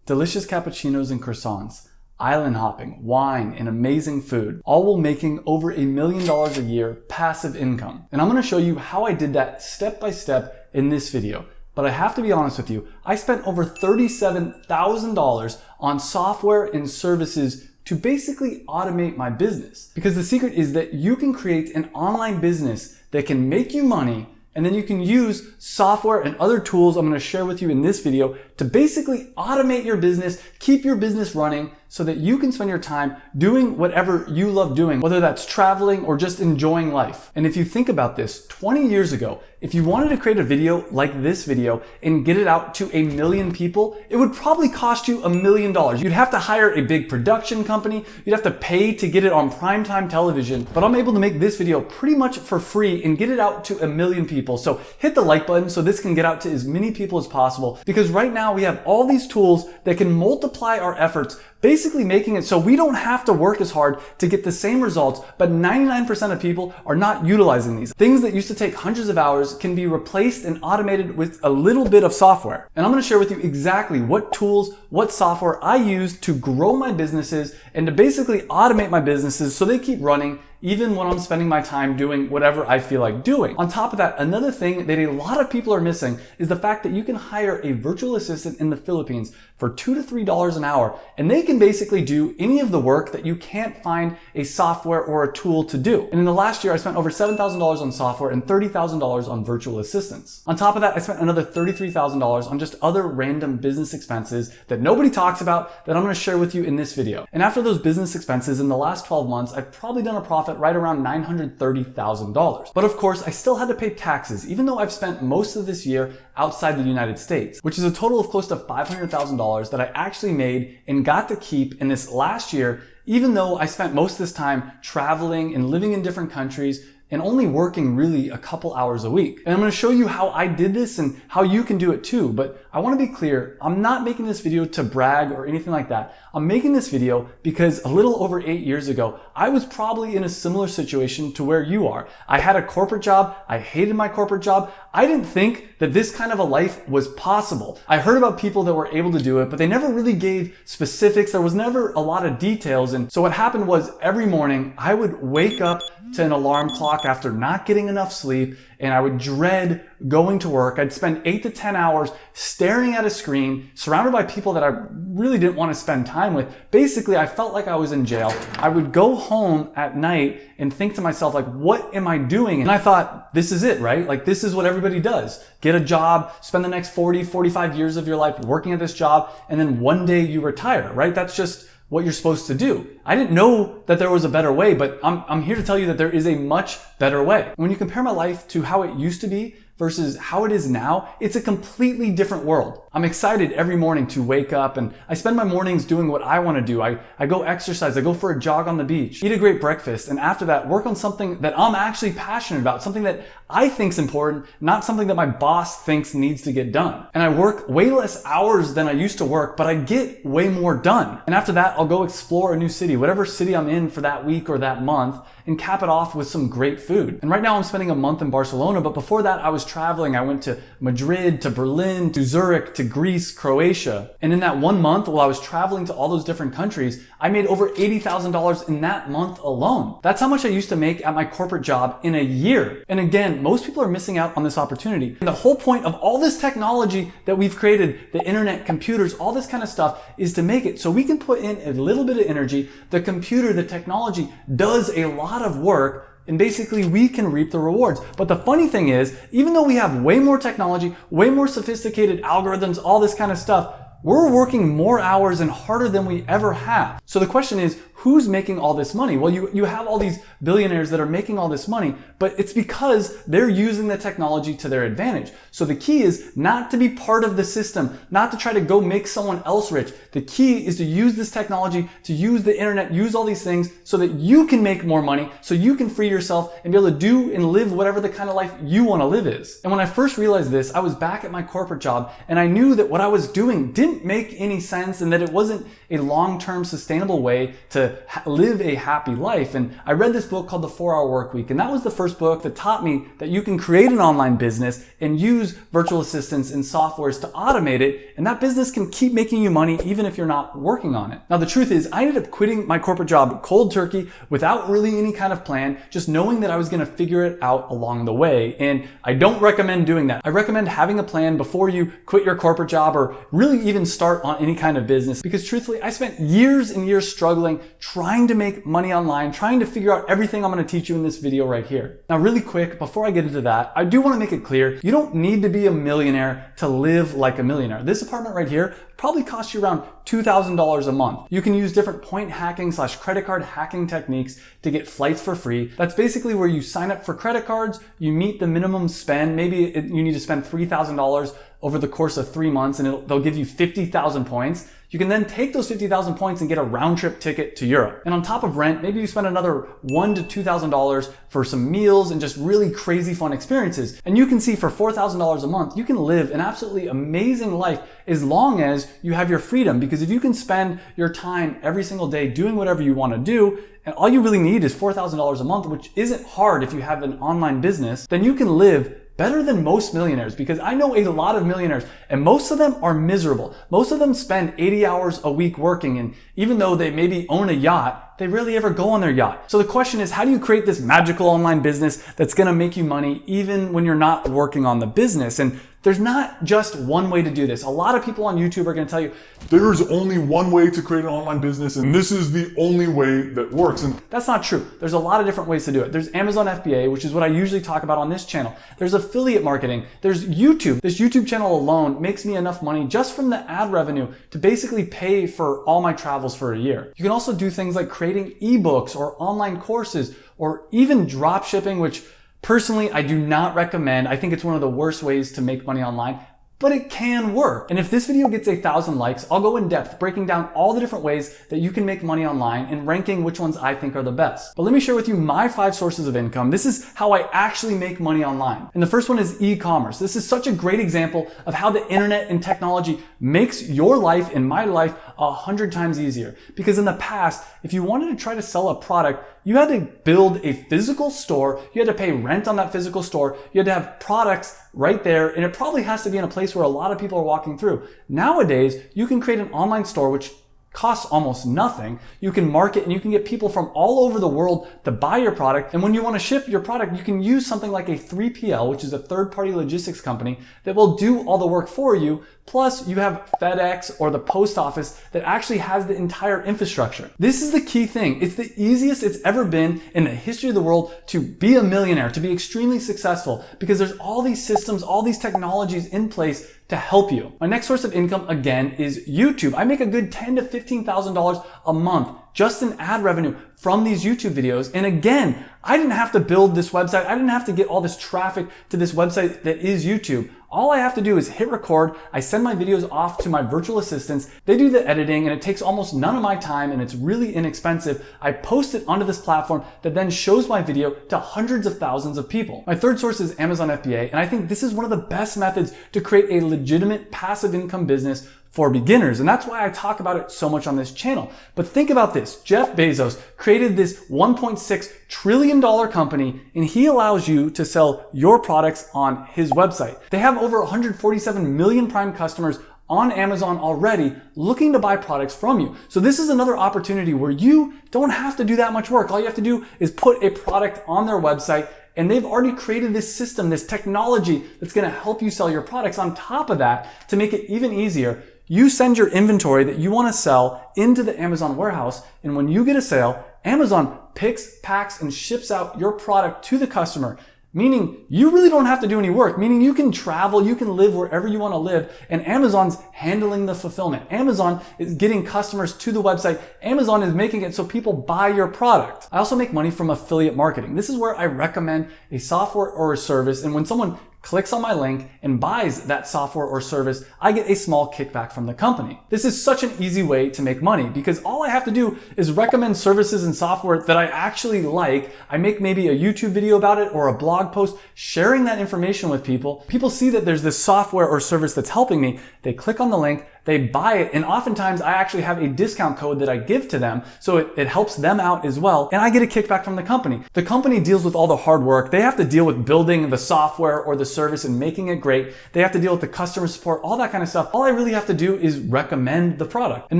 delicious cappuccinos and croissants, island hopping, wine, and amazing food, all while making over $1 million a year passive income. And I'm gonna show you how I did that step by step in this video. But I have to be honest with you, I spent over $37,000 on software and services to basically automate my business. Because the secret is that you can create an online business that can make you money, and then you can use software and other tools I'm gonna share with you in this video to basically automate your business, keep your business running so that you can spend your time doing whatever you love doing, whether that's traveling or just enjoying life. And if you think about this, 20 years ago, if you wanted to create a video like this video and get it out to 1 million people, it would probably cost you $1 million. You'd have to hire a big production company, you'd have to pay to get it on primetime television, but I'm able to make this video pretty much for free and get it out to 1 million people. So hit the like button so this can get out to as many people as possible, because right now we have all these tools that can multiply our efforts, basically making it so we don't have to work as hard to get the same results, but 99% of people are not utilizing these. Things that used to take hundreds of hours can be replaced and automated with a little bit of software. And I'm gonna share with you exactly what tools, what software I use to grow my businesses and to basically automate my businesses so they keep running even when I'm spending my time doing whatever I feel like doing. On top of that, another thing that a lot of people are missing is the fact that you can hire a virtual assistant in the Philippines for $2 to $3 an hour, and they can basically do any of the work that you can't find a software or a tool to do. And in the last year, I spent over $7,000 on software and $30,000 on virtual assistants. On top of that, I spent another $33,000 on just other random business expenses that nobody talks about that I'm gonna share with you in this video. And after those business expenses, in the last 12 months, I've probably done a profit right around $930,000. But of course, I still had to pay taxes, even though I've spent most of this year outside the United States, which is a total of close to $500,000 that I actually made and got to keep in this last year, even though I spent most of this time traveling and living in different countries and only working really a couple hours a week. And I'm gonna show you how I did this and how you can do it too. But I wanna be clear, I'm not making this video to brag or anything like that. I'm making this video because a little over 8 years ago, I was probably in a similar situation to where you are. I had a corporate job, I hated my corporate job. I didn't think that this kind of a life was possible. I heard about people that were able to do it, but they never really gave specifics. There was never a lot of details. And so what happened was every morning I would wake up to an alarm clock after not getting enough sleep, and I would dread going to work. I'd spend 8 to 10 hours staring at a screen, surrounded by people that I really didn't want to spend time with. Basically, I felt like I was in jail. I would go home at night and think to myself, like, what am I doing? And I thought, this is it, right? Like, this is what everybody does. Get a job, spend the next 40, 45 years of your life working at this job, and then one day you retire, right? That's just what you're supposed to do. I didn't know that there was a better way, but I'm here to tell you that there is a much better way. When you compare my life to how it used to be versus how it is now, it's a completely different world. I'm excited every morning to wake up, and I spend my mornings doing what I want to do. I go exercise, I go for a jog on the beach, eat a great breakfast, and after that work on something that I'm actually passionate about, something that I think's important, not something that my boss thinks needs to get done. And I work way less hours than I used to work, but I get way more done. And after that, I'll go explore a new city, whatever city I'm in for that week or that month, and cap it off with some great food. And right now I'm spending a month in Barcelona, but before that I was traveling. I went to Madrid, to Berlin, to Zurich, to Greece, Croatia. And in that 1 month, while I was traveling to all those different countries, I made over $80,000 in that month alone. That's how much I used to make at my corporate job in a year. And again, most people are missing out on this opportunity. And the whole point of all this technology that we've created, the internet, computers, all this kind of stuff, is to make it so we can put in a little bit of energy. The computer, the technology does a lot of work, and basically we can reap the rewards. But the funny thing is, even though we have way more technology, way more sophisticated algorithms, all this kind of stuff, we're working more hours and harder than we ever have. So the question is, who's making all this money? Well, you have all these billionaires that are making all this money, but it's because they're using the technology to their advantage. So the key is not to be part of the system, not to try to go make someone else rich. The key is to use this technology, to use the internet, use all these things so that you can make more money, so you can free yourself and be able to do and live whatever the kind of life you want to live is. And when I first realized this, I was back at my corporate job, and I knew that what I was doing didn't make any sense and that it wasn't a long-term sustainable way to to live a happy life. And I read this book called The 4-Hour Workweek, and that was the first book that taught me that you can create an online business and use virtual assistants and softwares to automate it, and that business can keep making you money even if you're not working on it. Now, the truth is, I ended up quitting my corporate job cold turkey without really any kind of plan, just knowing that I was going to figure it out along the way. And I don't recommend doing that. I recommend having a plan before you quit your corporate job or really even start on any kind of business, because truthfully, I spent years and years struggling, trying to make money online, trying to figure out everything I'm going to teach you in this video right here. Now, really quick, before I get into that, I do want to make it clear, you don't need to be a millionaire to live like a millionaire. This apartment right here probably costs you around $2,000 a month. You can use different point hacking / credit card hacking techniques to get flights for free. That's basically where you sign up for credit cards, you meet the minimum spend. Maybe you need to spend $3,000 over the course of 3 months, and they'll give you 50,000 points. You can then take those 50,000 points and get a round trip ticket to Europe. And on top of rent, maybe you spend another $1,000 to $2,000 for some meals and just really crazy fun experiences. And you can see for $4,000 a month, you can live an absolutely amazing life as long as you have your freedom. Because if you can spend your time every single day doing whatever you want to do, and all you really need is $4,000 a month, which isn't hard if you have an online business, then you can live better than most millionaires, because I know a lot of millionaires and most of them are miserable. Most of them spend 80 hours a week working, and even though they maybe own a yacht, they rarely ever go on their yacht. So the question is, how do you create this magical online business that's going to make you money even when you're not working on the business? And there's not just one way to do this. A lot of people on YouTube are going to tell you, there's only one way to create an online business, and this is the only way that works. And that's not true. There's a lot of different ways to do it. There's Amazon FBA, which is what I usually talk about on this channel. There's affiliate marketing. There's YouTube. This YouTube channel alone makes me enough money just from the ad revenue to basically pay for all my travels for a year. You can also do things like creating ebooks or online courses or even drop shipping, which personally, I do not recommend. I think it's one of the worst ways to make money online, but it can work. And if this video gets 1,000 likes, I'll go in depth breaking down all the different ways that you can make money online and ranking which ones I think are the best. But let me share with you my 5 sources of income. This is how I actually make money online. And the first one is e-commerce. This is such a great example of how the internet and technology makes your life and my life 100 times easier. Because in the past, if you wanted to try to sell a product, you had to build a physical store, you had to pay rent on that physical store, you had to have products right there, and it probably has to be in a place where a lot of people are walking through. Nowadays, you can create an online store which costs almost nothing. You can market and you can get people from all over the world to buy your product. And when you want to ship your product, you can use something like a 3PL, which is a third-party logistics company that will do all the work for you. Plus, you have FedEx or the post office that actually has the entire infrastructure. This is the key thing. It's the easiest it's ever been in the history of the world to be a millionaire, to be extremely successful, because there's all these systems, all these technologies in place to help you. My next source of income, again, is YouTube. I make a good $10,000 to $15,000 a month just in ad revenue from these YouTube videos. And again, I didn't have to build this website. I didn't have to get all this traffic to this website that is YouTube. All I have to do is hit record. I send my videos off to my virtual assistants. They do the editing, and it takes almost none of my time, and it's really inexpensive. I post it onto this platform that then shows my video to hundreds of thousands of people. My third source is Amazon FBA, and I think this is one of the best methods to create a legitimate passive income business for beginners. And that's why I talk about it so much on this channel. But think about this. Jeff Bezos created this $1.6 trillion company, and he allows you to sell your products on his website. They have over 147 million Prime customers on Amazon already looking to buy products from you. So this is another opportunity where you don't have to do that much work. All you have to do is put a product on their website, and they've already created this system, this technology that's going to help you sell your products. On top of that, to make it even easier, you send your inventory that you want to sell into the Amazon warehouse, and when you get a sale, Amazon picks, packs, and ships out your product to the customer, meaning you really don't have to do any work, meaning you can travel, you can live wherever you want to live, and Amazon's handling the fulfillment. Amazon is getting customers to the website. Amazon is making it so people buy your product. I also make money from affiliate marketing. This is where I recommend a software or a service, and when someone clicks on my link and buys that software or service, I get a small kickback from the company. This is such an easy way to make money because all I have to do is recommend services and software that I actually like. I make maybe a YouTube video about it or a blog post sharing that information with people. People see that there's this software or service that's helping me. They click on the link, they buy it, and oftentimes I actually have a discount code that I give to them, so it helps them out as well, and I get a kickback from the company. The company deals with all the hard work. They have to deal with building the software or the service and making it great. They have to deal with the customer support, all that kind of stuff. All I really have to do is recommend the product. And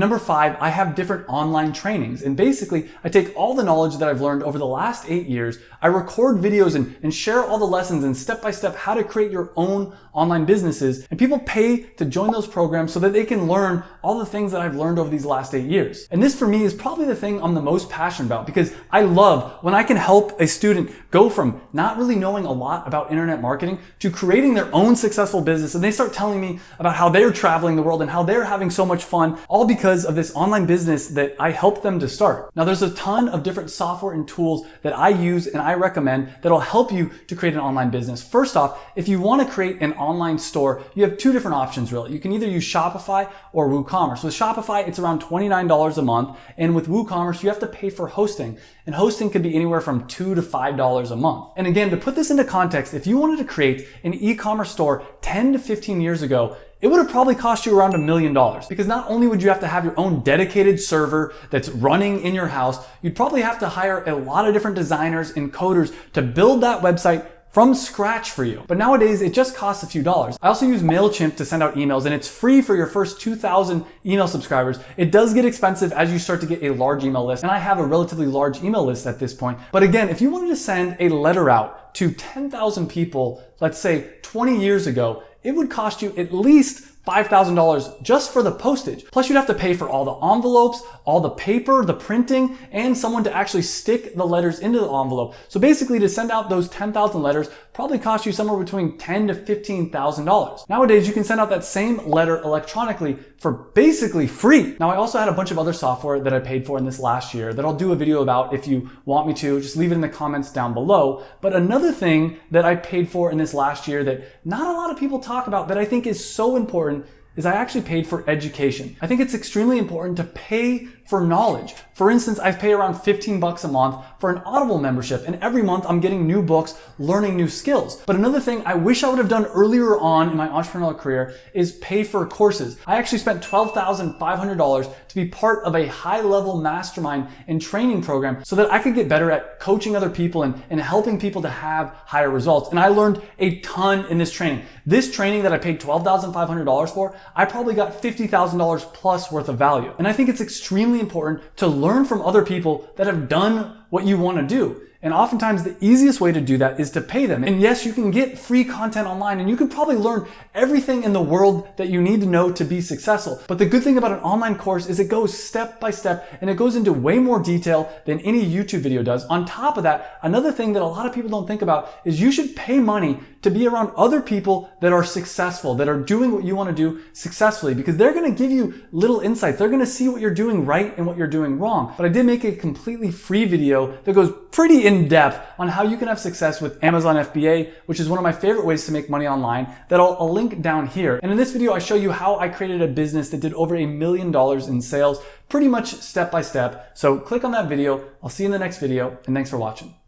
number 5, I have different online trainings, and basically I take all the knowledge that I've learned over the last 8 years, I record videos and share all the lessons and step-by-step how to create your own online businesses, and people pay to join those programs so that they can learn all the things that I've learned over these last 8 years. And this for me is probably the thing I'm the most passionate about, because I love when I can help a student go from not really knowing a lot about internet marketing to creating their own successful business, and they start telling me about how they're traveling the world and how they're having so much fun, all because of this online business that I helped them to start. Now there's a ton of different software and tools that I use and I recommend that'll help you to create an online business. First off, if you want to create an online store, you have 2 different options really. You can either use Shopify or WooCommerce. With Shopify, it's around $29 a month, and with WooCommerce, you have to pay for hosting, and hosting could be anywhere from $2 to $5 a month. And again, to put this into context, if you wanted to create an e-commerce store 10 to 15 years ago, it would have probably cost you around $1 million, because not only would you have to have your own dedicated server that's running in your house, you'd probably have to hire a lot of different designers and coders to build that website from scratch for you. But nowadays, it just costs a few dollars. I also use MailChimp to send out emails, and it's free for your first 2,000 email subscribers. It does get expensive as you start to get a large email list, and I have a relatively large email list at this point. But again, if you wanted to send a letter out to 10,000 people, let's say 20 years ago, it would cost you at least $5,000 just for the postage. Plus you'd have to pay for all the envelopes, all the paper, the printing, and someone to actually stick the letters into the envelope. So basically to send out those 10,000 letters probably cost you somewhere between $10,000 to $15,000. Nowadays you can send out that same letter electronically for basically free. Now I also had a bunch of other software that I paid for in this last year that I'll do a video about if you want me to. Just leave it in the comments down below. But another thing that I paid for in this last year that not a lot of people talk about that I think is so important is I actually paid for education. I think it's extremely important to pay for knowledge. For instance, I pay around $15 a month for an Audible membership, and every month I'm getting new books, learning new skills. But another thing I wish I would have done earlier on in my entrepreneurial career is pay for courses. I actually spent $12,500 to be part of a high-level mastermind and training program so that I could get better at coaching other people and helping people to have higher results. And I learned a ton in this training. This training that I paid $12,500 for, I probably got $50,000 plus worth of value. And I think it's extremely important to learn from other people that have done what you want to do. And oftentimes the easiest way to do that is to pay them. And yes, you can get free content online, and you can probably learn everything in the world that you need to know to be successful. But the good thing about an online course is it goes step by step, and it goes into way more detail than any YouTube video does. On top of that, another thing that a lot of people don't think about is you should pay money to be around other people that are successful, that are doing what you want to do successfully, because they're going to give you little insights. They're going to see what you're doing right and what you're doing wrong. But I did make a completely free video that goes pretty in depth on how you can have success with Amazon FBA, which is one of my favorite ways to make money online, that I'll link down here. And in this video, I show you how I created a business that did over $1 million in sales, pretty much step by step. So click on that video. I'll see you in the next video, and thanks for watching.